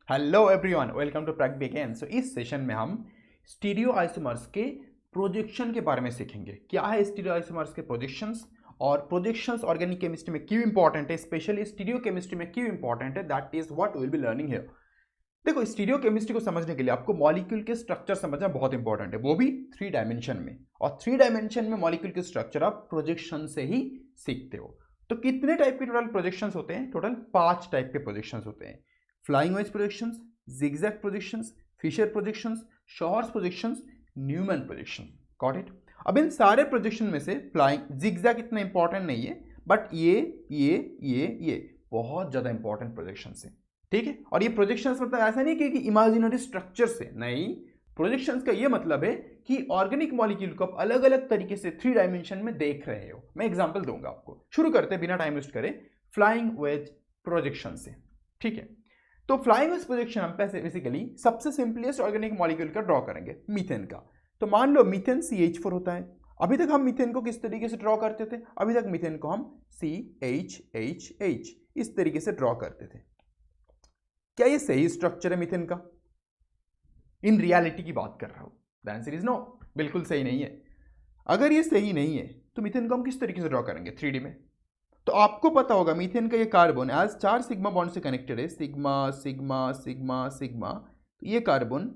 Hello everyone, welcome to prac begin. So इस session में हम स्टीरियो आइसोमर्स के प्रोजेक्शन के बारे में सीखेंगे। क्या है स्टीरियो आइसोमर्स के प्रोजेक्शंस और प्रोजेक्शंस ऑर्गेनिक केमिस्ट्री में क्यों इंपॉर्टेंट है, स्पेशली स्टीरियो केमिस्ट्री में क्यों इंपॉर्टेंट है, that is what we will be learning here. देखो, स्टीरियो केमिस्ट्री को समझने के लिए आपको मॉलिक्यूल के स्ट्रक्चर समझना बहुत इंपॉर्टेंट है, वो भी 3 डायमेंशन में। और 3 डायमेंशन में मॉलिक्यूल के स्ट्रक्चर आप प्रोजेक्शन से ही सीखते हो। तो कितने टाइप के टोटल प्रोजेक्शंस होते हैं? टोटल 5 टाइप के प्रोजेक्शंस होते हैं। Flying wedge projections, zigzag projections, Fischer projections, shorts projections, Newman projection. Got it? अब इन सारे प्रोजेक्शन में से फ्लाइंग जिगजैग इतना इंपॉर्टेंट नहीं है, बट ये बहुत ज्यादा इंपॉर्टेंट प्रोजेक्शन है। ठीक है? और ये प्रोजेक्शंस मतलब ऐसा नहीं कि इमेजिनरी स्ट्रक्चर से, नहीं। प्रोजेक्शंस का ये मतलब है कि ऑर्गेनिक मॉलिक्यूल को आप अलग अलग तरीके से 3 डायमेंशन में देख रहे हो। मैं एग्जांपल दूंगा आपको। शुरू करते हैं बिना टाइम वेस्ट करे फ्लाइंग वेज प्रोजेक्शन से। ठीक है? तो फ्लाइंग वेज प्रोजेक्शन हम बेसिकली सबसे सिंपलेस्ट ऑर्गेनिक मॉलिक्यूल का ड्रॉ करेंगे, मीथेन का। तो मान लो मीथेन CH4 होता है। अभी तक हम मीथेन को किस तरीके से ड्रॉ करते थे? अभी तक मीथेन को हम CHHH इस तरीके से ड्रॉ करते थे। क्या ये सही स्ट्रक्चर है मीथेन का? इन रियलिटी की बात कर रहा हूं। द आंसर इज नो, बिल्कुल सही नहीं है। अगर ये सही नहीं है तो मीथेन को हम किस तरीके से ड्रॉ करेंगे 3D में? तो आपको पता होगा मीथेन का ये कार्बन एज 4 सिग्मा बॉन्ड से कनेक्टेड है, सिग्मा सिग्मा सिग्मा सिग्मा। तो ये कार्बन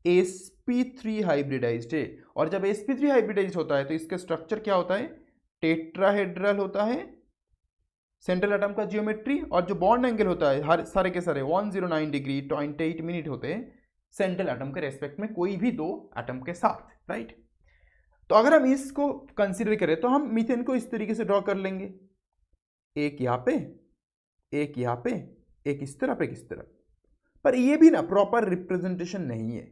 sp3 हाइब्रिडाइज्ड है। और जब sp3 हाइब्रिडाइज्ड होता है तो इसका स्ट्रक्चर क्या होता है? टेट्राहेड्रल होता है। सेंट्रल एटम का जियोमेट्री और जो बॉन्ड एंगल होता है हर सारे के सारे 109 डिग्री 28 मिनट होते हैं सेंट्रल एटम के रेस्पेक्ट में, कोई भी 2 एटम के साथ, राइट? तो अगर हम इसको कंसीडर करें तो हम मीथेन को इस तरीके से ड्रॉ कर लेंगे, एक यहाँ पे, एक यहाँ पे, एक इस तरफ, एक इस तरफ। पर ये भी ना प्रॉपर रिप्रेजेंटेशन नहीं है।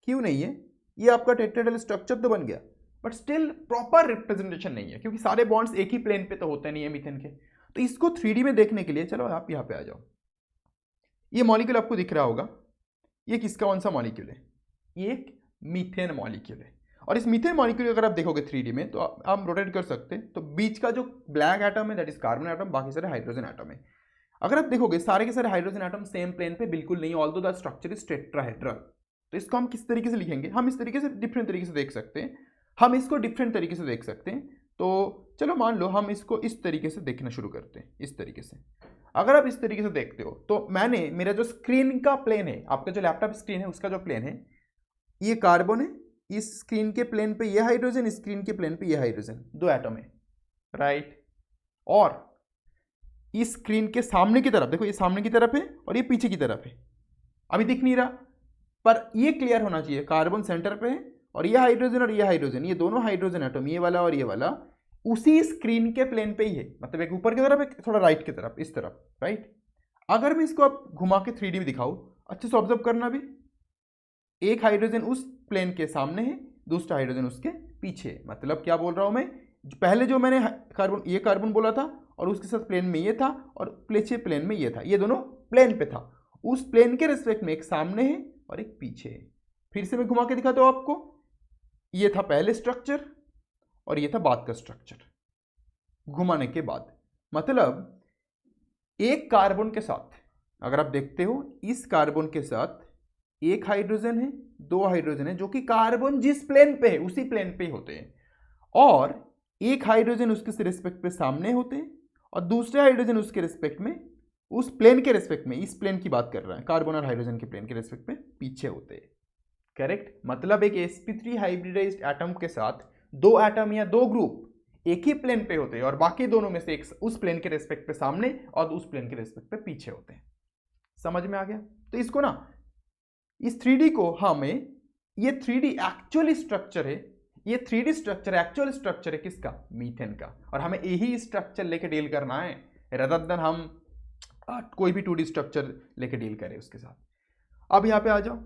क्यों नहीं है? ये आपका टेट्राहेड्रल स्ट्रक्चर तो बन गया, बट स्टिल प्रॉपर रिप्रेजेंटेशन नहीं है, क्योंकि सारे बॉन्ड्स एक ही प्लेन पे तो होते नहीं है मीथेन के। तो इसको 3D में देखने के लिए चलो आप यहाँ पे आ जाओ। ये मॉलिक्यूल आपको दिख रहा होगा। ये किसका कौन सा मॉलिक्यूल है? ये एक मीथेन मॉलिक्यूल है। और इस मीथेन मॉलिक्यूल अगर आप देखोगे 3D में तो आप रोटेट कर सकते हैं, तो बीच का जो ब्लैक एटम है दैट इज कार्बन एटम, बाकी सारे हाइड्रोजन एटम है। अगर आप देखोगे सारे के सारे हाइड्रोजन एटम सेम प्लेन पे बिल्कुल नहीं, although the structure is tetrahedral. तो इसको हम किस तरीके से लिखेंगे? हम इस तरीके से डिफरेंट तरीके से देख सकते हैं। हम इसको डिफरेंट तरीके से देख सकते हैं। तो चलो मान लो हम इसको इस तरीके से देखना शुरू करते हैं, इस तरीके से। अगर आप इस तरीके से देखते हो तो मेरा जो स्क्रीन का प्लेन है, आपका जो लैपटॉप स्क्रीन है उसका जो प्लेन है, ये कार्बन है। इस स्क्रीन के प्लेन पे ये हाइड्रोजन, स्क्रीन के प्लेन पे ये हाइड्रोजन, 2 एटम है, राइट? और इस स्क्रीन के सामने की तरफ देखो, ये सामने की तरफ है और ये पीछे की तरफ है। अभी दिख नहीं रहा, पर ये क्लियर होना चाहिए। कार्बन सेंटर पे है और ये हाइड्रोजन और ये हाइड्रोजन, ये दोनों हाइड्रोजन एटम, ये वाला और ये वाला, उसी स्क्रीन के प्लेन पे ही है। मतलब एक ऊपर की तरफ, एक थोड़ा राइट की तरफ, इस तरफ, राइट? अगर मैं इसको आप घुमा के 3D में दिखाऊं, अच्छे से ऑब्जर्व करना भी, एक हाइड्रोजन उस प्लेन के सामने है, दूसरा हाइड्रोजन उसके पीछे है। मतलब क्या बोल रहा हूं मैं? पहले जो मैंने कार्बन, ये कार्बन बोला था और उसके साथ प्लेन में ये था और पीछे प्लेन में ये था, ये दोनों प्लेन पे था। उस प्लेन के रिस्पेक्ट में एक सामने है और एक पीछे है। फिर से मैं घुमा के दिखाता हूं आपको। ये था पहले स्ट्रक्चर और ये था बाद का स्ट्रक्चर घुमाने के बाद। मतलब एक कार्बन के साथ अगर आप देखते हो, इस कार्बन के साथ एक हाइड्रोजन है, 2 हाइड्रोजन है, जो कि कार्बन जिस प्लेन पे है उसी प्लेन पे होते हैं। और एक हाइड्रोजन उसके रिस्पेक्ट पे सामने होते हैं और दूसरे हाइड्रोजन उसके रिस्पेक्ट में, उस प्लेन के रिस्पेक्ट में, इस प्लेन की बात कर रहा है, कार्बन और हाइड्रोजन के प्लेन के रिस्पेक्ट में पीछे होते हैं। करेक्ट? मतलब एक sp3 हाइब्रिडाइज्ड एटम के साथ 2 एटम या 2 ग्रुप एक ही प्लेन पे होते हैं और बाकी दोनों में से एक उस प्लेन के रिस्पेक्ट पे सामने और उस प्लेन के रिस्पेक्ट पे पीछे होते हैं। समझ में आ गया? तो इसको ना, इस 3D को हमें, ये 3D एक्चुअली स्ट्रक्चर है, ये 3D स्ट्रक्चर एक्चुअल स्ट्रक्चर है किसका? मीथेन का। और हमें यही स्ट्रक्चर लेके डील करना है, रदर देन हम कोई भी 2D स्ट्रक्चर लेके डील करें उसके साथ। अब यहाँ पे आ जाओ।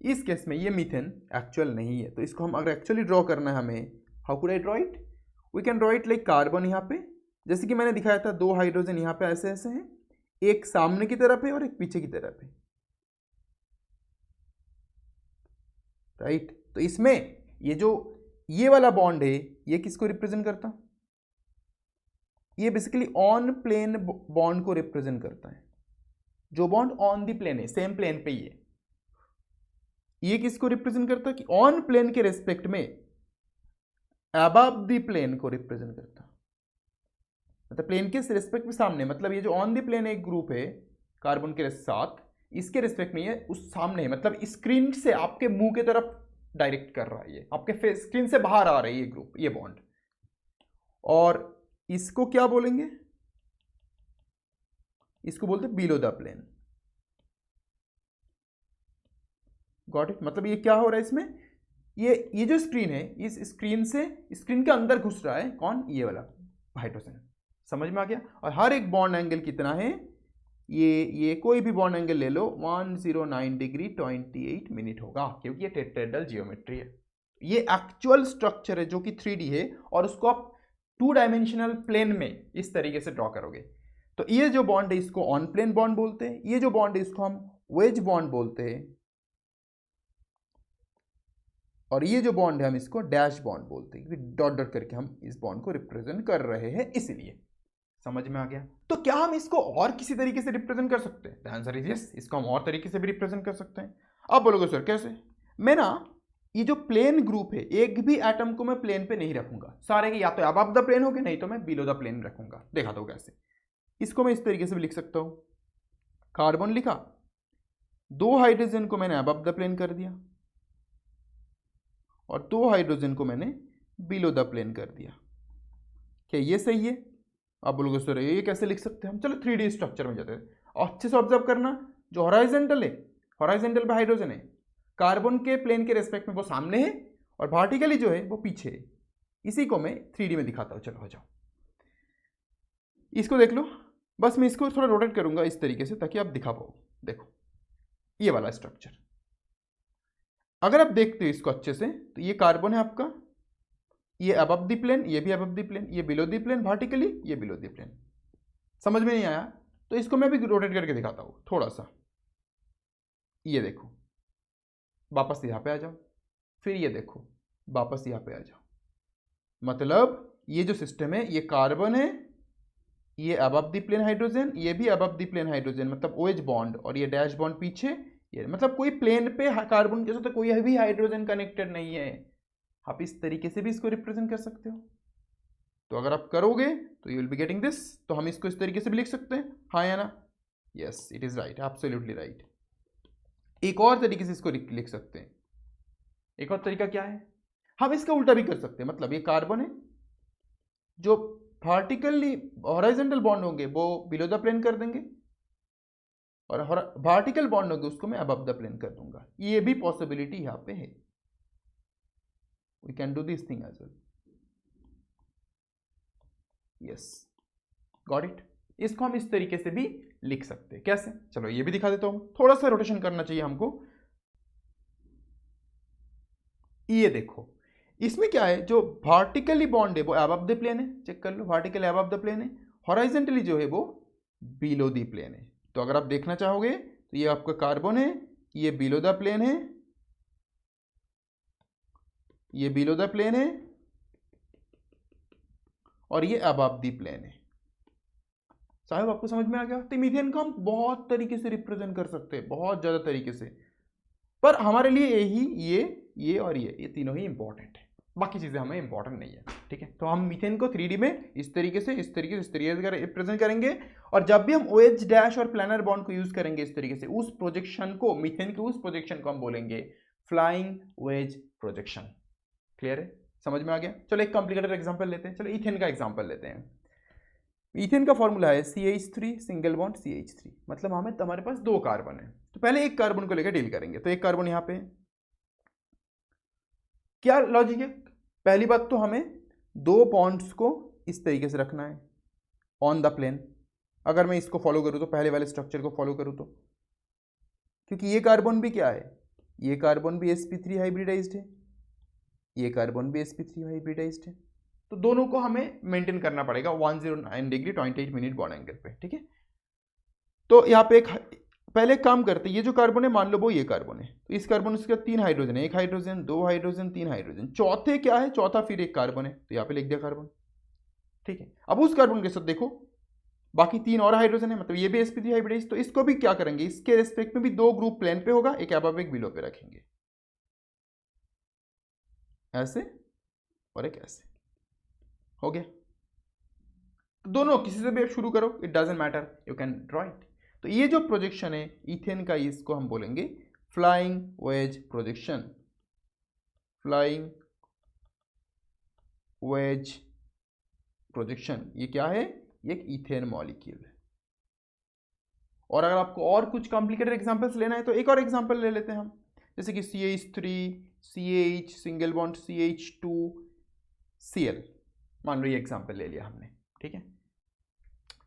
इस केस में ये मीथेन एक्चुअल नहीं है, तो इसको हम अगर एक्चुअली ड्रॉ करना है हमें, how could I draw it? We can draw it like carbon यहाँ पे, जैसे कि मैंने दिखाया था, 2 हाइड्रोजन यहाँ पे ऐसे ऐसे हैं, एक सामने की तरफ है और एक पीछे की तरफ है, राइट? तो इसमें ये जो ये वाला बॉन्ड है, ये किसको रिप्रेजेंट करता? ये बेसिकली ऑन प्लेन बॉन्ड को रिप्रेजेंट करता है। जो बॉन्ड ऑन द प्लेन है, सेम प्लेन पे ही है, ये किसको रिप्रेजेंट करता है कि ऑन प्लेन के रेस्पेक्ट में अबव द प्लेन को रिप्रेजेंट करता, मतलब प्लेन के रेस्पेक्ट में सामने, मतलब ये जो ऑन द प्लेन एक ग्रुप है कार्बन के साथ, इसके रेस्पेक्ट में ये उस सामने है, मतलब स्क्रीन से आपके मुंह की तरफ डायरेक्ट कर रहा है, ये आपके फेस स्क्रीन से बाहर आ रही है ये ग्रुप, ये बॉन्ड। और इसको क्या बोलेंगे, इसको बोलते हैं below the plane. Got it, मतलब ये क्या हो रहा है इसमें, ये जो स्क्रीन है, इस स्क्रीन से स्क्रीन के अंदर घुस रहा है कौन, ये वाला हाइड्रोजन। समझ में आ गया। और हर एक बॉन्ड एंगल कितना है, ये कोई भी बॉन्ड एंगल ले लो 109 डिग्री 28 मिनट होगा, क्योंकि ये टेट्राहेड्रल जियोमेट्री है। ये एक्चुअल स्ट्रक्चर है जो कि 3D है, और उसको आप 2 डायमेंशनल प्लेन में इस तरीके से ड्रॉ करोगे। तो ये जो बॉन्ड है इसको ऑन प्लेन बॉन्ड बोलते हैं, ये जो बॉन्ड है इसको हम वेज बॉन्ड बोलते हैं, और ये जो बॉन्ड है हम इसको डैश बॉन्ड बोलते हैं, क्योंकि डॉट डॉट करके हम इस बॉन्ड को रिप्रेजेंट कर रहे हैं, इसलिए। समझ में आ गया। तो क्या हम इसको और किसी तरीके से रिप्रेजेंट कर सकते हैं? द आंसर इज यस, इसको हम और तरीके से भी रिप्रेजेंट कर सकते हैं। आप बोलोगे सर कैसे? मैं ना ये जो प्लेन ग्रुप है, एक भी एटम को मैं प्लेन पे नहीं रखूंगा, सारे के या तो अबव द प्लेन होंगे, नहीं तो मैं बिलो द प्लेन रखूंगा। देखा तो कैसे, इसको मैं इस तरीके से भी लिख सकता हूं, कार्बन लिखा, 2 हाइड्रोजन को मैंने अबव द प्लेन कर दिया, और 2 हाइड्रोजन को मैंने बिलो द प्लेन कर दिया। क्या ये सही है? आप बोलोगे सर ये कैसे लिख सकते हैं हम? चलो 3D स्ट्रक्चर में जाते हैं, और अच्छे से ऑब्जर्व करना, जो हॉराइजेंटल है, हॉराइजेंटल पे हाइड्रोजन है, कार्बन के प्लेन के रेस्पेक्ट में वो सामने है, और वर्टिकली जो है वो पीछे है। इसी को मैं 3D में दिखाता हूँ। चलो हो जाओ, इसको देख लो, बस मैं इसको थोड़ा रोटेट करूंगा इस तरीके से ताकि आप दिखा पाओ। देखो ये वाला स्ट्रक्चर, अगर आप देखते हो इसको अच्छे से, तो ये कार्बन है आपका, ये अबव द प्लेन, ये भी अबव द प्लेन, ये बिलो द प्लेन वर्टिकली, ये बिलो द प्लेन। समझ में नहीं आया तो इसको मैं भी रोटेट करके दिखाता हूँ थोड़ा सा। ये देखो, वापस यहाँ पे आ जाओ, फिर ये देखो, वापस यहाँ पे आ जाओ। मतलब ये जो सिस्टम है, ये कार्बन है, ये अबव द प्लेन हाइड्रोजन, ये भी अबव द प्लेन हाइड्रोजन, मतलब OH बॉन्ड, और ये डैश बॉन्ड पीछे, ये मतलब कोई प्लेन पे कार्बन के साथ कोई भी हाइड्रोजन कनेक्टेड नहीं है। आप इस तरीके से भी इसको रिप्रेजेंट कर सकते हो। तो अगर आप करोगे तो you will be getting this. तो हम इसको इस तरीके से भी लिख सकते हैं, हाँ या ना? Yes, it is right, absolutely right. एक और तरीके से इसको लिख सकते हैं। एक और तरीका क्या है, हम इसका उल्टा भी कर सकते हैं। मतलब ये कार्बन है, जो वर्टिकली हॉराइजेंटल बॉन्ड होंगे वो बिलो द प्लेन कर देंगे, और वर्टिकल बॉन्ड होंगे उसको मैं अबव द प्लेन कर दूंगा। ये भी पॉसिबिलिटी यहाँ पे है। We can do this thing as well. Yes, got it. इसको हम इस तरीके से भी लिख सकते हैं। कैसे? चलो ये भी दिखा देता हूं। थोड़ा सा रोटेशन करना चाहिए हमको। ये देखो, इसमें क्या है, जो वर्टिकली बॉन्ड है वो अबव द प्लेन है, चेक कर लो, वर्टिकली अबव द प्लेन है, हॉराइजेंटली जो है वो बिलो द प्लेन है। तो अगर आप देखना चाहोगे तो ये आपका कार्बन है, ये बिलो द प्लेन है, ये बिलो द प्लेन है, और ये अबव द प्लेन है। साहब आपको समझ में आ गया? तो मीथेन को हम बहुत तरीके से रिप्रेजेंट कर सकते हैं, बहुत ज्यादा तरीके से, पर हमारे लिए यही ये और ये तीनों ही इंपॉर्टेंट है, बाकी चीजें हमें इंपॉर्टेंट नहीं है। ठीक है, तो हम मीथेन को 3D में इस तरीके से रिप्रेजेंट करेंगे, और जब भी हम OH डैश और प्लानर बॉन्ड को यूज करेंगे इस तरीके से, उस प्रोजेक्शन को, मीथेन के उस प्रोजेक्शन को हम बोलेंगे फ्लाइंग वेज प्रोजेक्शन। क्लियर है? समझ में आ गया? चलो एक कॉम्प्लिकेटेड एग्जांपल लेते हैं। चलो इथेन का एग्जांपल लेते हैं। इथेन का फॉर्मूला है CH3 सिंगल बॉन्ड CH3, मतलब हमारे पास 2 कार्बन है। तो पहले एक कार्बन को लेकर डील करेंगे। तो एक कार्बन यहाँ पे, क्या लॉजिक है? पहली बात तो हमें 2 बॉन्ड्स को इस तरीके से रखना है ऑन द प्लेन। अगर मैं इसको फॉलो करूँ तो, पहले वाले स्ट्रक्चर को फॉलो करूँ तो, क्योंकि ये कार्बन भी क्या है, ये कार्बन भी sp3 हाइब्रिडाइज्ड है, ये कार्बन भी sp3 हाइब्रिडाइज्ड है। तो दोनों को हमें मेंटेन करना पड़ेगा 109 डिग्री 28 मिनट बॉन्ड एंगल पे। ठीक है, तो यहाँ पे पहले एक काम करते हैं, ये जो कार्बन है मान लो वो ये कार्बन है, तो इस कार्बन उसके 3 हाइड्रोजन है, 1 हाइड्रोजन, 2 हाइड्रोजन, 3 हाइड्रोजन, चौथे क्या है, चौथा फिर एक कार्बन है, तो यहाँ पे लिख दिया कार्बन। ठीक है, अब उस कार्बन के साथ देखो, बाकी 3 और हाइड्रोजन है, मतलब ये भी sp3 हाइब्रिडाइज। तो इसको भी क्या करेंगे, इसके रेस्पेक्ट में भी 2 ग्रुप प्लेन पे होगा, एक अबव एक बिलो पे रखेंगे, ऐसे और एक ऐसे। हो गया। तो दोनों किसी से भी आप शुरू करो, it doesn't matter, you can draw it. तो ये जो प्रोजेक्शन है इथेन का, इसको हम बोलेंगे flying wedge projection. Flying wedge projection ये क्या है, ये एक इथेन मॉलिक्यूल है। और अगर आपको और कुछ कॉम्प्लिकेटेड एग्जांपल्स लेना है तो एक और एग्जांपल ले लेते हैं हम, जैसे कि CH3 CH single bond CH2 Cl, मान लो ये एग्जांपल ले लिया हमने, ठीक है।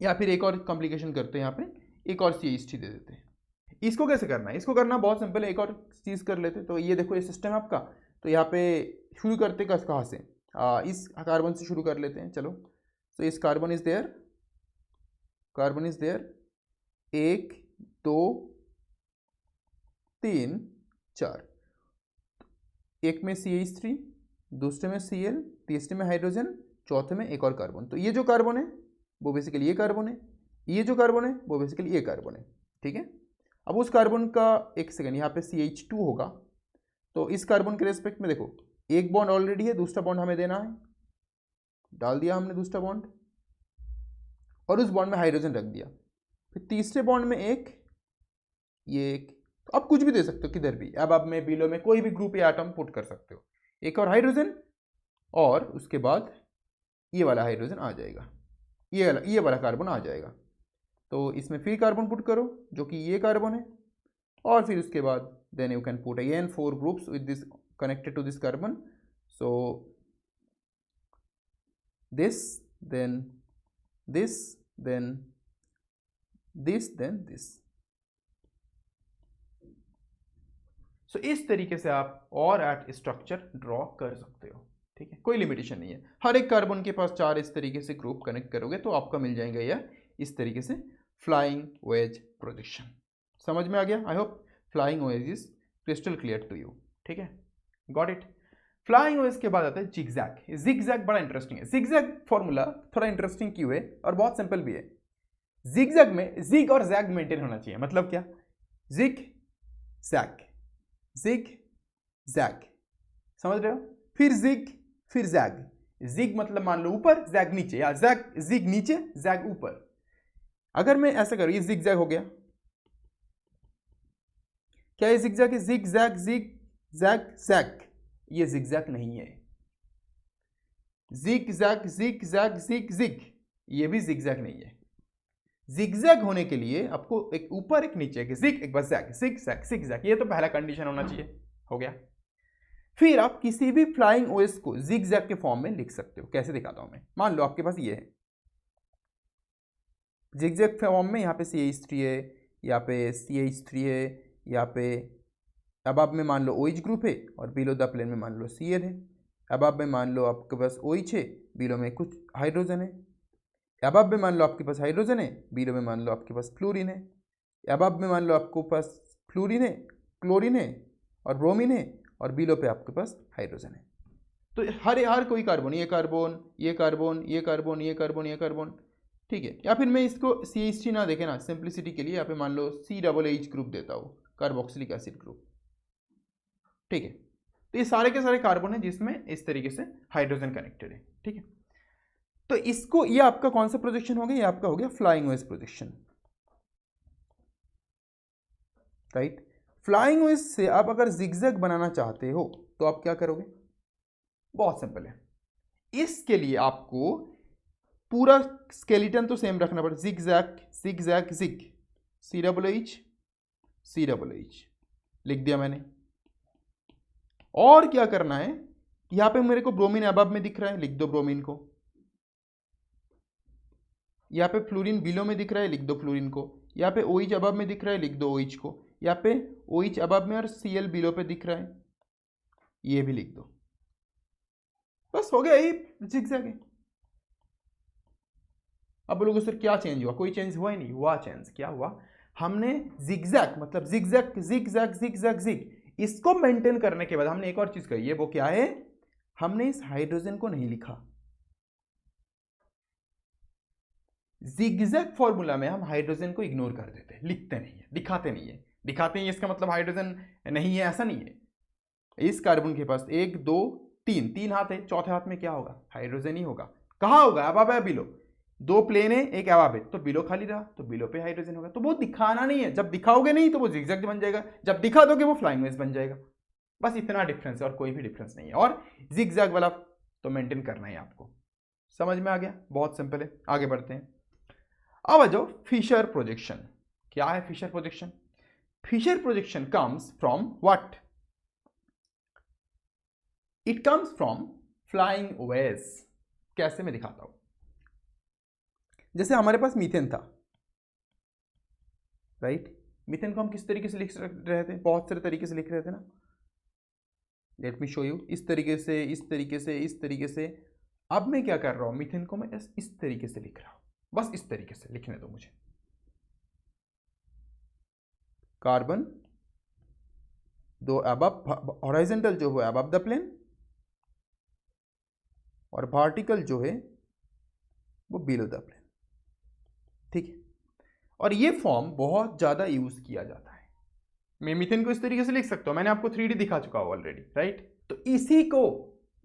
या फिर एक और कॉम्प्लिकेशन करते हैं, यहाँ पे एक और CH3 दे देते हैं। इसको कैसे करना है, इसको करना बहुत सिंपल है, एक और चीज़ कर लेते हैं। तो ये देखो ये सिस्टम है आपका, तो यहाँ पे शुरू करते कहाँ से, इस कार्बन से शुरू कर लेते हैं, चलो। तो इस carbon is there, carbon is there 1 2 3 4, एक में CH3, दूसरे में Cl, तीसरे में हाइड्रोजन, चौथे में एक और कार्बन। तो ये जो कार्बन है वो बेसिकली ये कार्बन है, ये जो कार्बन है वो बेसिकली ये कार्बन है, ठीक है। अब उस कार्बन का एक सेकेंड, यहाँ पे CH2 होगा, तो इस कार्बन के रेस्पेक्ट में देखो एक बॉन्ड ऑलरेडी है, दूसरा बॉन्ड हमें देना है, डाल दिया हमने दूसरा बॉन्ड, और उस बॉन्ड में हाइड्रोजन रख दिया। फिर तीसरे बॉन्ड में एक, ये एक, तो आप कुछ भी दे सकते हो किधर भी, अब आप में बिलो में कोई भी ग्रुप या एटम पुट कर सकते हो, एक और हाइड्रोजन, और उसके बाद ये वाला हाइड्रोजन आ जाएगा, ये वाला कार्बन आ जाएगा। तो इसमें फिर कार्बन पुट करो जो कि ये कार्बन है, और फिर उसके बाद then you can put again 4 groups with this connected to this carbon. So this then this then this then this. So इस तरीके से आप और एट स्ट्रक्चर ड्रॉ कर सकते हो, ठीक है, कोई लिमिटेशन नहीं है। हर एक कार्बन के पास 4 इस तरीके से ग्रुप कनेक्ट करोगे तो आपका मिल जाएगा यह इस तरीके से फ्लाइंग वेज प्रोजेक्शन। समझ में आ गया? I hope flying wedge is crystal clear to you, ठीक है, गॉट इट। फ्लाइंग वेज के बाद आता है जिगजैग। जिगजैग बड़ा इंटरेस्टिंग है। जिगजैग फॉर्मूला थोड़ा इंटरेस्टिंग क्यों है और बहुत सिंपल भी है। जिगजैग में जिग और जैग मेंटेन होना चाहिए, मतलब क्या, जिग जैग, जिग जैग, समझ रहे हो? फिर जिग फिर जैग। जिग मतलब मान लो ऊपर, जैग नीचे, या जैग जिग नीचे जैग ऊपर। अगर मैं ऐसा करूं, ये जिग जैग हो गया, क्या ये जिग जैग है? Zig zag zig zag zag, ये जिग जैग नहीं है। Zig zag zig zag zig zig, ये भी जिग जैग नहीं है। जिगजैग होने के लिए आपको एक ऊपर एक नीचे, एक जिग एक बस zag, zig zag zig zag, ये तो पहला कंडीशन होना चाहिए, हो गया। फिर आप किसी भी फ्लाइंग ओएस को जिग जैग के फॉर्म में लिख सकते हो। कैसे दिखाता हूं मैं, मान लो आपके पास ये है जिग जैग फॉर्म में, यहाँ पे CH3 है, यहाँ पे CH3 है, यहाँ पे अब आप में मान लो OH ग्रुप है, और बिलो द प्लेन में मान लो Cl है। अब आप में मान लो आपके पास OH है, बिलो में कुछ हाइड्रोजन है। अब आप में मान लो आपके पास हाइड्रोजन है, बिलो में मान लो आपके पास फ्लोरीन है। अब आप में मान लो आपके पास फ्लोरीन है, क्लोरीन है और ब्रोमीन है, और बिलो पे आपके पास हाइड्रोजन है। तो हर कोई कार्बन, ये कार्बन ये कार्बन ये कार्बन ये कार्बन ये कार्बन, ठीक है। या फिर मैं इसको CH3 ना देखे ना, सिंप्लिसिटी के लिए यहाँ पे मान लो CH ग्रुप देता हूँ, कार्बोक्सिलिक एसिड ग्रुप, ठीक है। तो ये सारे के सारे कार्बन है जिसमें इस तरीके से हाइड्रोजन कनेक्टेड है, ठीक है। तो इसको, ये आपका कौन सा प्रोजेक्शन हो गया, ये आपका हो गया flying wedge projection, right. Flying wedge से आप अगर जिगजैग बनाना चाहते हो तो आप क्या करोगे, बहुत सिंपल है। इसके लिए आपको पूरा स्केलेटन तो सेम रखना पड़ेगा, जिगजैग जिगजैग जिग, CH लिख दिया मैंने। और क्या करना है, यहां पे मेरे को ब्रोमीन अबव में दिख रहा है, लिख दो ब्रोमीन को। यहाँ पे फ्लोरीन बिलो में दिख रहा है, लिख दो फ्लोरीन को। यहाँ पे OH अबव में दिख रहा है, लिख दो OH को। यहाँ पे OH अबव में और Cl बिलो पे दिख रहा है, ये भी लिख दो। बस हो गया, यही जिगजैग है। अब बोलोगे सर क्या चेंज हुआ, कोई चेंज हुआ ही नहीं हुआ। चेंज क्या हुआ, हमने जिगजैग मतलब जिगजैग जिगजैग जिगजैग जिग, इसको मेंटेन करने के बाद हमने एक और चीज कही है, वो क्या है, हमने इस हाइड्रोजन को नहीं लिखा। जिगजैग फॉर्मूला में हम हाइड्रोजन को इग्नोर कर देते हैं, लिखते नहीं है, दिखाते नहीं है। दिखाते हैं इसका मतलब हाइड्रोजन नहीं है, ऐसा नहीं है। इस कार्बन के पास 1 2 3 3 हाथ है, चौथे हाथ में क्या होगा? हाइड्रोजन ही होगा। कहाँ होगा? अबाब है बिलो, 2 प्लेन है, एक अबाब है, तो बिलो खाली रहा, तो बिलो पे हाइड्रोजन होगा। तो वो दिखाना नहीं है, जब दिखाओगे नहीं तो वो जिगजैग बन जाएगा, जब दिखा दोगे वो फ्लाइंग वेज बन जाएगा। बस इतना डिफरेंस है और कोई भी डिफरेंस नहीं है। और जिगजैग वाला तो मेंटेन करना है आपको। समझ में आ गया? बहुत सिंपल है। आगे बढ़ते हैं। अब आ जाओ फिशर प्रोजेक्शन। क्या है Fischer projection? Fischer projection comes from what? It comes from flying wedge. कैसे? मैं दिखाता हूं। जैसे हमारे पास मीथेन था, राइट? मीथेन को हम किस तरीके से लिख रहे थे? बहुत सारे तरीके से लिख रहे थे ना। Let me show you. इस तरीके से, इस तरीके से, इस तरीके से। अब मैं क्या कर रहा हूं? मीथेन को मैं इस तरीके से लिख रहा हूं। बस इस तरीके से लिखने दो मुझे। कार्बन दो अबव, हॉरिजॉन्टल जो है अबव द प्लेन, और वर्टिकल जो है वो बिलो द प्लेन। ठीक है। और ये फॉर्म बहुत ज़्यादा यूज किया जाता है। मैं मीथेन को इस तरीके से लिख सकता हूं, मैंने आपको 3D दिखा चुका हूं ऑलरेडी, राइट? तो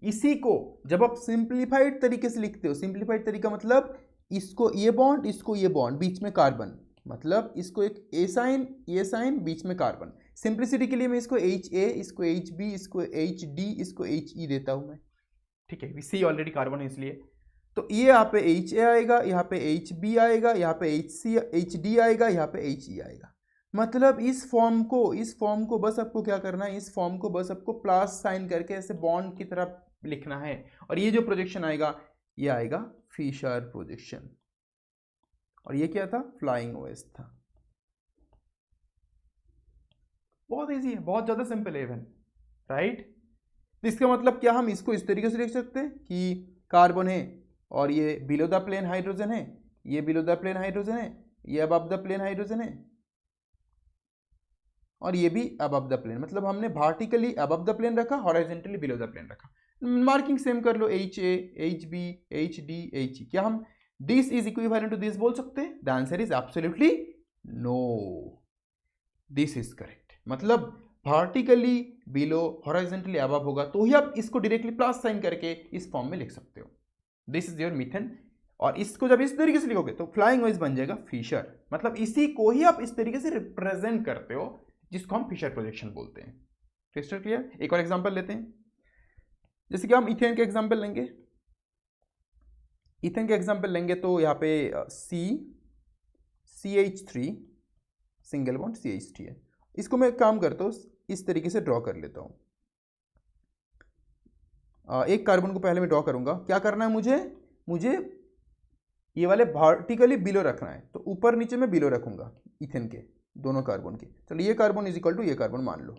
इसी को जब आप सिंप्लीफाइड तरीके से लिखते हो, सिंप्लीफाइड तरीका मतलब इसको ये बॉन्ड, इसको ये बॉन्ड, बीच में कार्बन, मतलब इसको एक ए साइन, बीच में कार्बन। सिंप्लिसिटी के लिए मैं इसको HA, इसको HB, इसको HD, इसको HE देता हूं मैं। ठीक है, सी ऑलरेडी कार्बन है इसलिए। तो ये यहाँ पे HA आएगा, यहाँ पे HB आएगा, यहाँ पे HD आएगा, यहाँ पे HE आएगा। मतलब इस फॉर्म को बस आपको क्या करना है? इस फॉर्म को बस आपको प्लस साइन करके ऐसे बॉन्ड की तरफ लिखना है। और ये जो प्रोजेक्शन आएगा, ये आएगा फिशर प्रोजेक्शन। और ये क्या था? फ्लाइंग वेज था। बहुत इजी है, बहुत ज्यादा सिंपल है इवन, राइट? इसका मतलब क्या? हम इसको इस तरीके से लिख सकते हैं कि कार्बन है और ये बिलो द प्लेन हाइड्रोजन है, ये बिलो द प्लेन हाइड्रोजन है, ये अबव द प्लेन हाइड्रोजन है, और ये भी अबव द प्लेन। मतलब हमने वर्टिकली अबव द प्लेन रखा, हॉरिजॉन्टली बिलो द प्लेन रखा। मार्किंग सेम कर लो, HA, HB, HD, HE। क्या हम this is equivalent to this बोल सकते हैं? The answer is absolutely no, this is correct. मतलब वर्टिकली बिलो, हॉरिजॉन्टली अबव होगा तो ही आप इसको डायरेक्टली प्लस साइन करके इस फॉर्म में लिख सकते हो। This is your methane. और इसको जब इस तरीके से लिखोगे तो फ्लाइंग वेज बन जाएगा फिशर। मतलब इसी को ही आप इस तरीके से रिप्रेजेंट करते हो, जिसको हम फिशर प्रोजेक्शन बोलते हैं। Crystal clear? एक और एग्जांपल लेते हैं। जैसे कि हम इथेन के एग्जांपल लेंगे। इथेन के एग्जांपल लेंगे तो यहाँ पे CH3 सिंगल बॉन्ड CH3 है। इसको मैं काम करता हूँ, इस तरीके से ड्रॉ कर लेता हूँ। एक कार्बन को पहले मैं ड्रॉ करूंगा। क्या करना है मुझे ये वाले वर्टिकली बिलो रखना है, तो ऊपर नीचे मैं बिलो रखूंगा इथेन के दोनों कार्बन के। चलो ये कार्बन इज इक्वल टू ये कार्बन मान लो,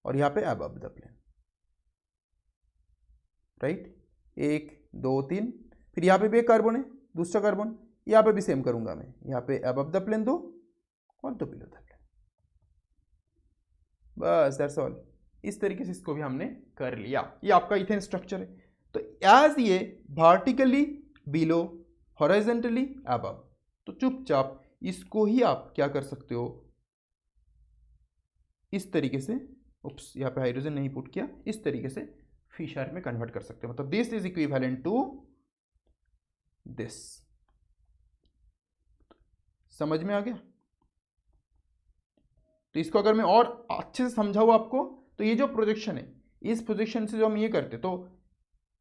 और यहाँ पे अबव द प्लेन, राइट? 1 2 3। फिर यहाँ पे भी एक कार्बन है, दूसरा कार्बन, यहाँ पे भी सेम करूंगा मैं। यहाँ पे अबव द प्लेन 2 और 2 बिलो द प्लेन। बस दैट्स ऑल। इस तरीके से इसको भी हमने कर लिया। ये आपका इथेन स्ट्रक्चर है। तो एज ये वर्टिकली बिलो, हॉरिजॉन्टली अबव, तो चुपचाप इसको ही आप क्या कर सकते हो? इस तरीके से, उप्स यहाँ पे हाइड्रोजन नहीं पुट किया, इस तरीके से फिशर में कन्वर्ट कर सकते हो। मतलब this is equivalent to this. समझ में आ गया? तो इसको अगर मैं और अच्छे से समझाऊं आपको, तो ये जो प्रोजेक्शन है, इस प्रोजेक्शन से जो हम ये करते, तो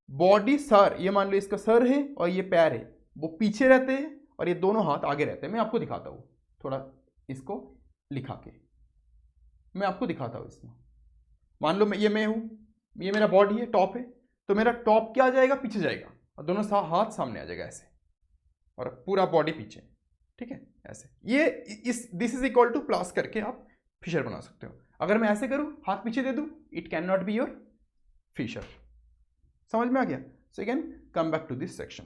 बॉडी सर, ये मान लो इसका सर है और ये पैर है, वो पीछे रहते हैं और ये दोनों हाथ आगे रहते हैं। मैं आपको दिखाता हूँ थोड़ा, इसको लिखा के मैं आपको दिखाता हूँ। इसमें मान लो मैं हूँ, ये मेरा बॉडी है, टॉप है, तो मेरा टॉप क्या आ जाएगा? पीछे जाएगा, और दोनों हाथ सामने आ जाएगा ऐसे, और पूरा बॉडी पीछे। ठीक है, ऐसे। ये this is equal two plus करके आप फिशर बना सकते हो। अगर मैं ऐसे करूं, हाथ पीछे दे दूं, it can not be your Fischer. समझ में आ गया? So you can come back to this section.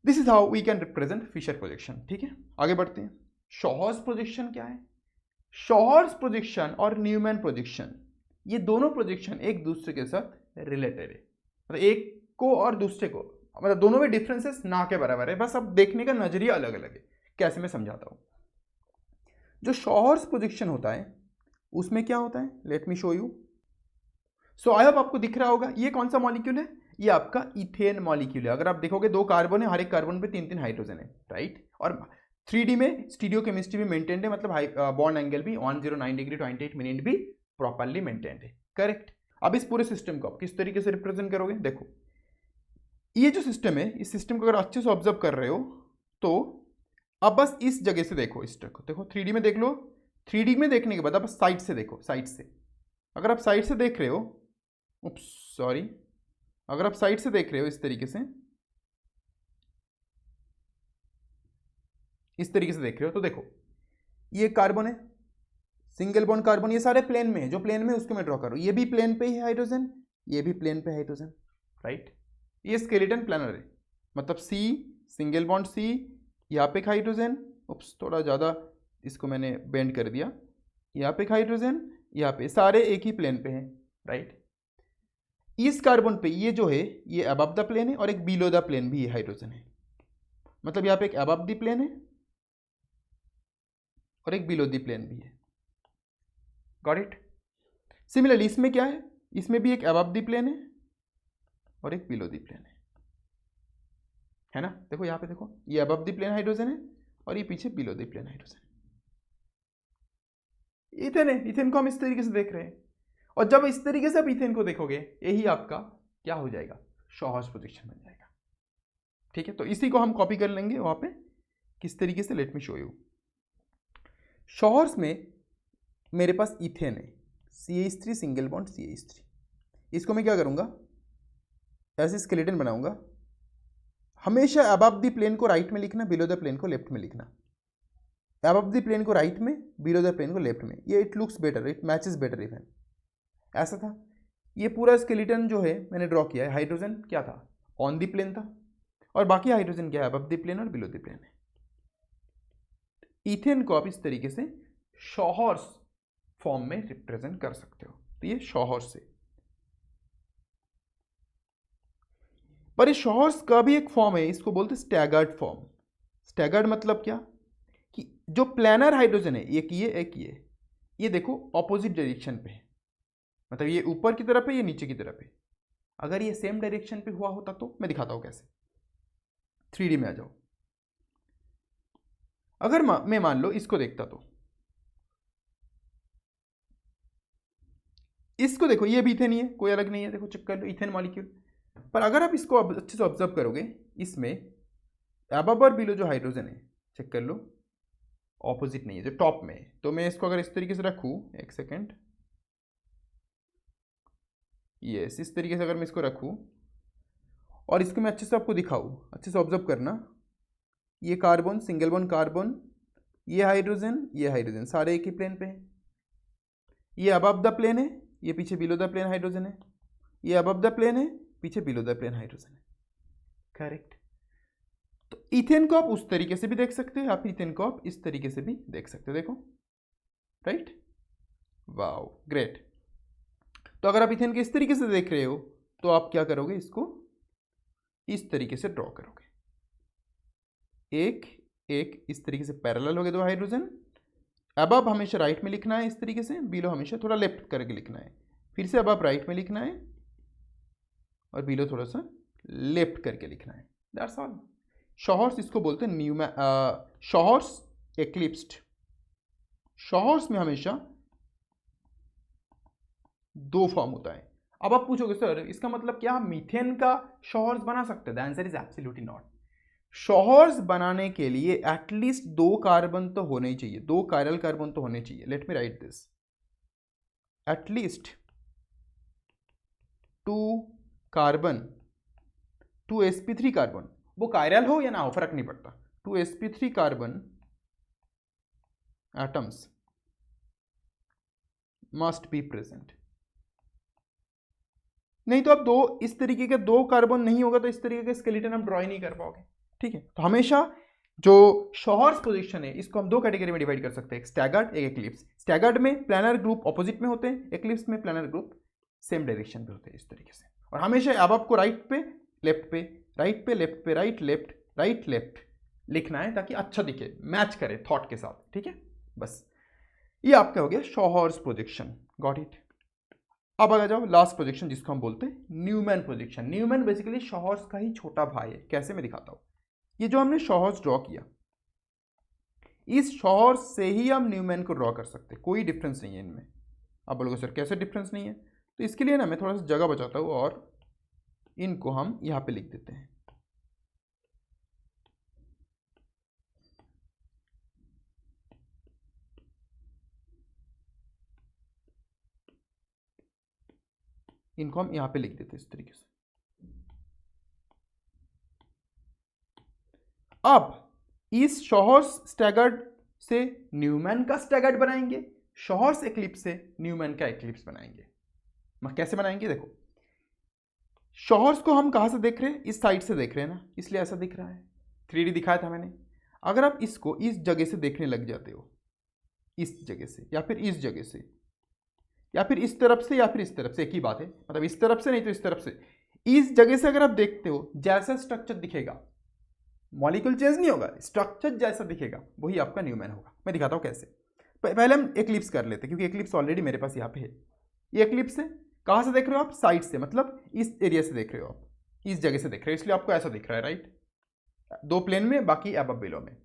This is how we can represent Fischer projection. ठीक है, आगे बढ़ते हैं। शॉहर्स प्रोजेक्शन क्या है? शॉहर्स प्रोजेक्शन और न्यूमैन प्रोजेक्शन, ये दोनों प्रोजेक्शन एक दूसरे के साथ रिलेटेड है। मतलब एक को और दूसरे को मतलब दोनों में डिफरेंसेस ना के बराबर है, बस अब देखने का नजरिया अलग अलग है। कैसे मैं समझाता हूँ। जो शॉहर्स प्रोजेक्शन होता है उसमें क्या होता है, let me show you. So I hope आपको दिख रहा होगा, ये कौन सा मॉलिक्यूल है, ये आपका इथेन मॉलिक्यूल है। अगर आप देखोगे 2 कार्बन है, हर एक कार्बन पे 3-3 हाइड्रोजन है, राइट। और 3D में स्टीरियो केमिस्ट्री भी मेंटेन्ड है, मतलब बॉन्ड एंगल भी 109 डिग्री 28 मिनट भी प्रॉपरली मेंटेन्ड है, करेक्ट। अब इस पूरे सिस्टम को आप किस तरीके से रिप्रेजेंट करोगे, देखो ये जो सिस्टम है, इस सिस्टम को अगर अच्छे से ऑब्जर्व कर रहे हो तो अब बस इस जगह से देखो, इस को देखो, 3D में देख लो। 3D में देखने के बाद अब साइड से देखो, साइड से। अगर आप साइड से देख रहे हो, उप्स सॉरी, अगर आप साइड से देख रहे हो इस तरीके से, इस तरीके से देख रहे हो तो देखो ये कार्बन है, सिंगल बॉन्ड कार्बन, ये सारे प्लेन में है, जो प्लेन में उसको मैं ड्रॉ कर रहा हूं। ये भी प्लेन पे है हाइड्रोजन, ये भी प्लेन पे हाइड्रोजन, राइट। ये स्केलेटन प्लानर है, मतलब सी सिंगल बॉन्ड सी, यहाँ पे एक हाइड्रोजन, उप्स थोड़ा ज़्यादा इसको मैंने बेंड कर दिया, यहाँ पे एक हाइड्रोजन, यहाँ पे सारे एक ही प्लेन पे हैं, राइट। इस कार्बन पे ये जो है ये अबव द प्लेन है और एक बिलो द प्लेन भी ये हाइड्रोजन है, मतलब यहाँ पे एक अबव द प्लेन है और एक बिलो द प्लेन भी है, गॉट इट। सिमिलरली इसमें क्या है, इसमें भी एक अबव द प्लेन है और एक बिलो द प्लेन है ना। देखो यहाँ पे देखो, ये अबव द प्लेन हाइड्रोजन है और ये पीछे बिलो द प्लेन हाइड्रोजन है। इथेन है, इथेन को हम इस तरीके से देख रहे हैं, और जब इस तरीके से आप इथेन को देखोगे यही आपका क्या हो जाएगा, शॉहर्स प्रोजेक्शन बन जाएगा, ठीक है। तो इसी को हम कॉपी कर लेंगे वहां पे, किस तरीके से, लेट मी शो यू। शॉहर्स में मेरे पास इथेन है, CH3 सिंगल बॉन्ड CH3, इसको मैं क्या करूंगा, ऐसे स्केलेटन बनाऊंगा। हमेशा अबव द प्लेन को राइट में लिखना, बिलो द प्लेन को लेफ्ट में लिखना, अबव द प्लेन को राइट में, बिलो द प्लेन को लेफ्ट में। ये it looks better, it matches better even, ऐसा था। ये पूरा स्केलेटन जो है मैंने ड्रॉ किया है, हाइड्रोजन क्या था, ऑन द प्लेन था, और बाकी हाइड्रोजन क्या है, अबव द प्लेन और बिलो द प्लेन है। इथेन को आप इस तरीके से शॉहर्स फॉर्म में रिप्रेजेंट कर सकते हो, तो ये शॉहर्स है। पर ये शॉहर्स का भी एक फॉर्म है, इसको बोलते हैं स्टैगर्ड फॉर्म। स्टैगर्ड मतलब क्या, कि जो प्लानर हाइड्रोजन है, एक ये देखो ऑपोजिट डायरेक्शन पे है, मतलब ये ऊपर की तरफ है, ये नीचे की तरफ है। अगर ये सेम डायरेक्शन पे हुआ होता तो मैं दिखाता हूं कैसे, 3D में आ जाओ। अगर मैं मान लो इसको देखता तो इसको देखो, ये भी इथेन ही है, कोई अलग नहीं है, देखो चेक कर लो, इथेन मॉलिक्यूल। पर अगर आप इसको अच्छे से ऑब्जर्व करोगे, इसमें अबव और बिलो जो हाइड्रोजन है, चेक कर लो, ऑपोजिट नहीं है, जो टॉप में है। तो मैं इसको अगर इस तरीके से रखूं, एक सेकेंड, यस, इस तरीके से अगर मैं इसको रखूं और इसको मैं अच्छे से आपको दिखाऊं, अच्छे से ऑब्जर्व करना, ये कार्बन सिंगल बॉन्ड कार्बन, ये हाइड्रोजन सारे एक ही प्लेन पे हैं। ये अबव द प्लेन है, ये पीछे बिलो द प्लेन हाइड्रोजन है, ये अबव द प्लेन है, पीछे बिलो द प्लेन हाइड्रोजन है, करेक्ट। तो इथेन को आप उस तरीके से भी देख सकते हो, आप इथेन को आप इस तरीके से भी देख सकते हो, देखो, राइट, वाओ ग्रेट। तो अगर आप इथेन के इस तरीके से देख रहे हो तो आप क्या करोगे, इसको इस तरीके से ड्रॉ करोगे, एक एक इस तरीके से पैरेलल हो गए दो हाइड्रोजन। अबव हमेशा राइट में लिखना है इस तरीके से, बिलो हमेशा थोड़ा लेफ्ट करके लिखना है, फिर से अबव राइट में लिखना है और बिलो थोड़ा सा लेफ्ट करके लिखना है, दैट्स ऑल। शॉहर्स इसको बोलते हैं शॉहर्स एक्लिप्स्ड। शॉहर्स में हमेशा 2 फॉर्म होता है। अब आप पूछोगे सर इसका मतलब क्या मीथेन का शॉहर्स बना सकते हैं, the answer is absolutely not. शॉहर्स बनाने के लिए एटलीस्ट 2 कार्बन तो होने ही चाहिए, 2 कायरल कार्बन तो होने चाहिए। Let me right this, at least 2 carbon, 2 sp3 carbon, वो कायरल हो या ना हो फर्क नहीं पड़ता, 2 sp3 carbon atoms must be present. नहीं तो अब इस तरीके के 2 कार्बन नहीं होगा तो इस तरीके के स्केलेटन हम ड्रॉ ही नहीं कर पाओगे, ठीक है। तो हमेशा जो शॉहर्स पोजीशन है इसको हम 2 कैटेगरी में डिवाइड कर सकते हैं, एक स्टैगर्ड, एक एक्लिप्स। स्टैगर्ड में प्लानर ग्रुप ऑपोजिट में होते हैं, एक्लिप्स में प्लानर ग्रुप सेम डायरेक्शन पे होते हैं, इस तरीके से। और हमेशा अबव को राइट पे, लेफ्ट पे राइट पे लेफ्ट पे राइट लेफ्ट राइट लेफ्ट लिखना है ताकि अच्छा दिखे, मैच करे थॉट के साथ, ठीक है। बस ये आपका हो गया शॉहर्स प्रोजेक्शन, गॉट इट। अब आ जाओ लास्ट प्रोजेक्शन जिसको हम बोलते हैं न्यूमैन प्रोजेक्शन। न्यूमैन बेसिकली शॉहर्स का ही छोटा भाई है। कैसे मैं दिखाता हूँ, ये जो हमने शॉहर्स ड्रॉ किया, इस शॉहर्स से ही हम न्यूमैन को ड्रॉ कर सकते हैं, कोई डिफरेंस नहीं है इनमें। आप बोलोगे सर कैसे डिफरेंस नहीं है, तो इसके लिए ना मैं थोड़ा सा जगह बचाता हूँ और इनको हम यहाँ पे लिख देते हैं। इनको हम यहाँ पे लिख देते हैं इस तरीके से। अब इस शॉहर्स स्टैगर्ड से न्यूमैन का स्टैगर्ड बनाएंगे, शॉहर्स एक्लिप्स से न्यूमैन का एक्लिप्स बनाएंगे। कैसे बनाएंगे, देखो शॉहर्स को हम कहाँ से देख रहे हैं, इस साइड से देख रहे हैं ना, इसलिए ऐसा दिख रहा है, 3D दिखाया था मैंने। अगर आप इसको इस जगह से देखने लग जाते हो, इस जगह से या फिर इस जगह से या फिर इस तरफ से या फिर इस तरफ से, एक ही बात है, मतलब इस तरफ से नहीं तो इस तरफ से, इस जगह से अगर आप देखते हो, जैसा स्ट्रक्चर दिखेगा, मॉलिक्यूल चेंज नहीं होगा, स्ट्रक्चर जैसा दिखेगा वही आपका न्यूमैन होगा। मैं दिखाता हूँ कैसे। पहले हम एक्लिप्स कर लेते हैं, क्योंकि एक्लिप्स ऑलरेडी मेरे पास यहाँ पे है। ये एक्लिप्स है, कहाँ से देख रहे हो आप, साइड से, मतलब इस एरिया से देख रहे हो आप, इस जगह से देख रहे हो, इसलिए आपको ऐसा दिख रहा है, राइट। दो प्लेन में, बाकी अब बिलो में।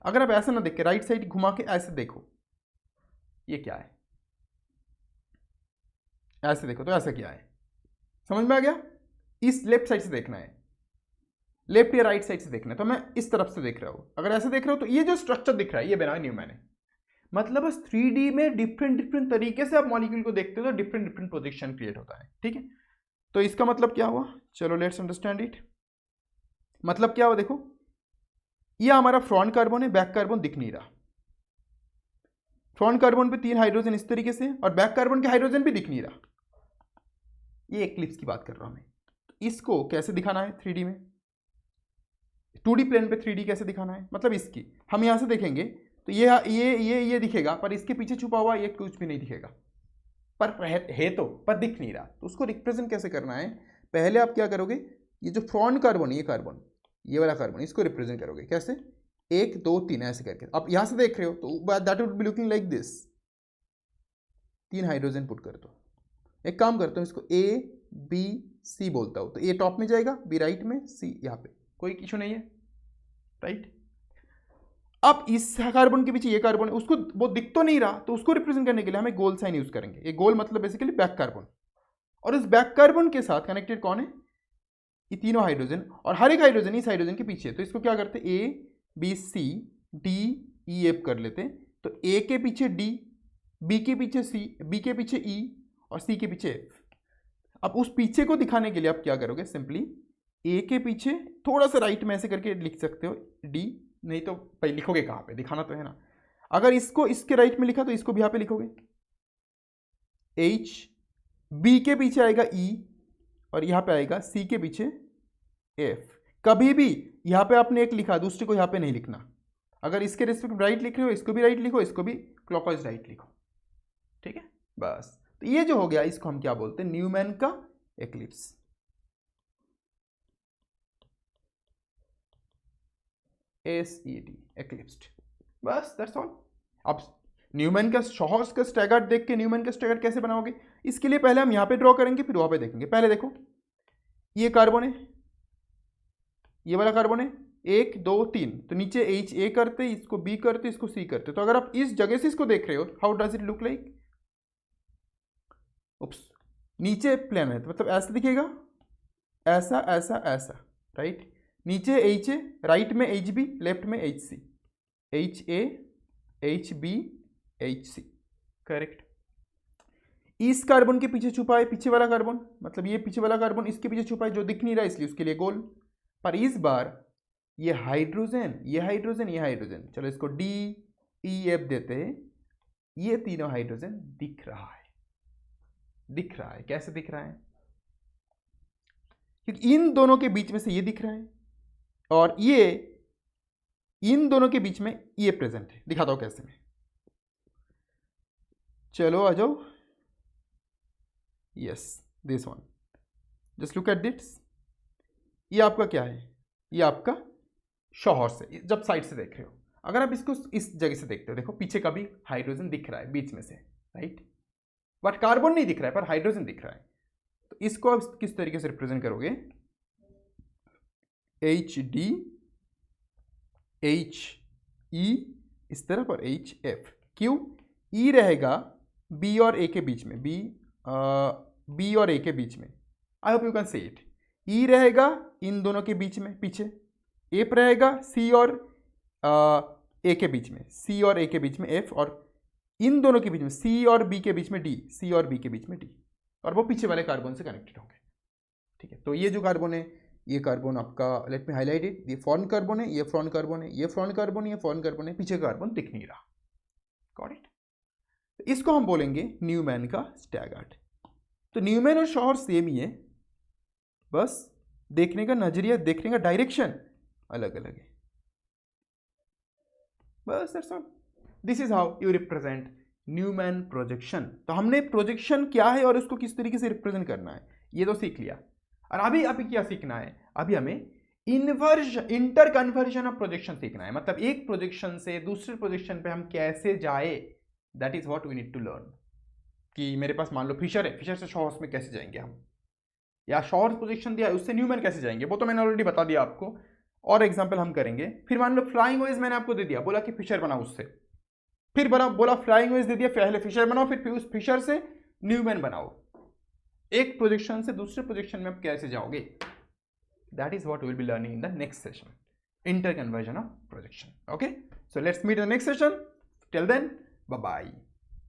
अगर आप ऐसा ना देख के राइट साइड घुमा के ऐसे देखो, ये क्या है, ऐसे देखो तो ऐसा क्या है, समझ में आ गया। इस लेफ्ट साइड से देखना है, लेफ्ट या राइट साइड से देखना है, तो मैं इस तरफ से देख रहा हूँ। अगर ऐसे देख रहा हूँ तो ये जो स्ट्रक्चर दिख रहा है ये बना न्यूमैन है। मतलब बस 3D में डिफरेंट डिफरेंट तरीके से आप मॉलिक्यूल को देखते हो तो डिफरेंट डिफरेंट प्रोजेक्शन क्रिएट होता है, ठीक है। तो इसका मतलब क्या हुआ, चलो लेट्स अंडरस्टैंड इट। मतलब क्या हुआ, देखो ये हमारा फ्रंट कार्बन है, बैक कार्बन दिख नहीं रहा। फ्रंट कार्बन पे 3 हाइड्रोजन इस तरीके से, और बैक कार्बन के हाइड्रोजन भी दिख नहीं रहा। ये एक्लिप्स की बात कर रहा हूं मैं। इसको कैसे दिखाना है 3D में, 2D प्लेन पे 3D कैसे दिखाना है, मतलब इसकी हम यहां से देखेंगे तो ये दिखेगा, पर इसके पीछे छुपा हुआ ये कुछ भी नहीं दिखेगा, पर है तो, पर दिख नहीं रहा। तो उसको रिप्रेजेंट कैसे करना है, पहले आप क्या करोगे, ये जो फ्रंट कार्बन, ये कार्बन, ये वाला कार्बन, इसको रिप्रेजेंट करोगे कैसे, 1 2 3 ऐसे करके। आप यहां से देख रहे हो तो that would be looking like this. 3 hydrogen put कर दो। एक काम करता हूँ, इसको ABC बोलता हूँ, तो ए टॉप में जाएगा, बी राइट में, सी यहाँ पे, कोई इशू नहीं है, राइट। अब इस कार्बन के पीछे ये कार्बन है, उसको वो दिख तो नहीं रहा, तो उसको रिप्रेजेंट करने के लिए हमें गोल साइन यूज करेंगे। ये गोल मतलब बेसिकली बैक कार्बन, और इस बैक कार्बन के साथ कनेक्टेड कौन है, ये तीनों हाइड्रोजन, और हर एक हाइड्रोजन इस हाइड्रोजन के पीछे। तो इसको क्या करते हैं, ABCDEF कर लेते हैं। तो ए के पीछे D, बी के पीछे C, बी के पीछे E और C के पीछे F। अब उस पीछे को दिखाने के लिए आप क्या करोगे, सिंपली ए के पीछे थोड़ा सा राइट में ऐसे करके लिख सकते हो D, नहीं तो भाई लिखोगे कहाँ पे, दिखाना तो है ना। अगर इसको इसके राइट में लिखा तो इसको भी यहाँ पे लिखोगे H, B के पीछे आएगा E और यहाँ पे आएगा C के पीछे F। कभी भी यहाँ पे आपने एक लिखा, दूसरे को यहाँ पे नहीं लिखना। अगर इसके रिस्पेक्ट राइट लिख रहे हो, इसको भी राइट लिखो, इसको भी क्लॉकवाइज राइट लिखो, ठीक है। बस तो ये जो हो गया, इसको हम क्या बोलते हैं, न्यूमैन का एक्लिप्स। SED एक्लिप्स्ड, बस दैट्स ऑल। अब न्यूमैन का शॉहर्स का स्टैगर्ड देख के न्यूमैन का स्टैगर्ड कैसे बनाओगे, इसके लिए पहले हम यहाँ पे ड्रॉ करेंगे, फिर वहाँ पे देखेंगे। पहले देखो ये कार्बन है, ये वाला कार्बन है, 1 2 3, तो नीचे HA करते, इसको B करते, इसको C करते। तो अगर आप इस जगह से इसको देख रहे हो, how does it look like, oops, नीचे प्लेन है तो मतलब ऐसा दिखेगा, ऐसा ऐसा ऐसा, राइट। नीचे HA, राइट में HB, लेफ्ट में HC, HA HB HC, correct. इस कार्बन के पीछे छुपा है पीछे वाला कार्बन, मतलब ये पीछे वाला कार्बन इसके पीछे छुपा है जो दिख नहीं रहा, इसलिए उसके लिए गोल। पर इस बार ये हाइड्रोजन, ये हाइड्रोजन, ये हाइड्रोजन, चलो इसको DEF देते हैं, ये तीनों हाइड्रोजन दिख रहा है, दिख रहा है। कैसे दिख रहा है, क्योंकि इन दोनों के बीच में से ये दिख रहा है और ये इन दोनों के बीच में ये प्रेजेंट है। दिखाता हूं कैसे मैं, चलो आ जाओ। Yes, this one, just look at this, ये आपका क्या है, ये आपका शॉहर्स है जब साइड से देख रहे हो। अगर आप इसको इस जगह से देखते हो, देखो पीछे का भी हाइड्रोजन दिख रहा है बीच में से, राइट, बट कार्बन नहीं दिख रहा है पर हाइड्रोजन दिख रहा है। तो इसको आप किस तरीके से रिप्रेजेंट करोगे, एच डी एच ई इस तरफ और एच एफ, क्यों, ई रहेगा बी और ए के बीच में, बी और ए के बीच में, I hope you can see it, E रहेगा इन दोनों के बीच में पीछे, एफ रहेगा सी और ए के बीच में, सी और ए के बीच में एफ, और इन दोनों के बीच में सी और बी के बीच में डी, सी और बी के बीच में डी, और वो पीछे वाले कार्बन से कनेक्टेड होंगे। ठीक है, तो ये जो कार्बन है, ये कार्बन आपका, लेट मी हाईलाइट इट, ये फॉरेन कार्बन है, ये फॉरेन कार्बन है, ये फॉरेन कार्बन है, ये फॉरेन कार्बन है, पीछे कार्बन दिख नहीं रहा। Got it? इसको हम बोलेंगे न्यूमैन का स्टैगर्ड। तो न्यूमैन और शॉहर सेम ही है, बस देखने का नजरिया, देखने का डायरेक्शन अलग अलग है, बस that's all. This is how you represent Newman projection. तो हमने प्रोजेक्शन क्या है और उसको किस तरीके से रिप्रेजेंट करना है ये तो सीख लिया, और अभी क्या सीखना है, अभी हमें इंटर कन्वर्जन ऑफ प्रोजेक्शन सीखना है, मतलब एक प्रोजेक्शन से दूसरे प्रोजेक्शन पे हम कैसे जाए, that is what we need to learn. कि मेरे पास मान लो फिशर है, फिशर से शॉर्स में कैसे जाएंगे हम, या शॉर्स प्रोजेक्शन दिया है उससे न्यूमैन कैसे जाएंगे, वो तो मैंने ऑलरेडी बता दिया आपको, और एग्जाम्पल हम करेंगे। फिर मान लो फ्लाइंग वेज मैंने आपको दे दिया, बोला कि फिशर बनाओ उससे, फिर बोला फ्लाइंग वेज दे दिया, पहले फिशर बनाओ, फिर उस फिशर से न्यूमैन बनाओ। एक प्रोजेक्शन से दूसरे प्रोजेक्शन में आप कैसे जाओगे, that is what we will be learning in the next session, interconversion of projection. Okay, so let's meet in the next session, till then bye bye.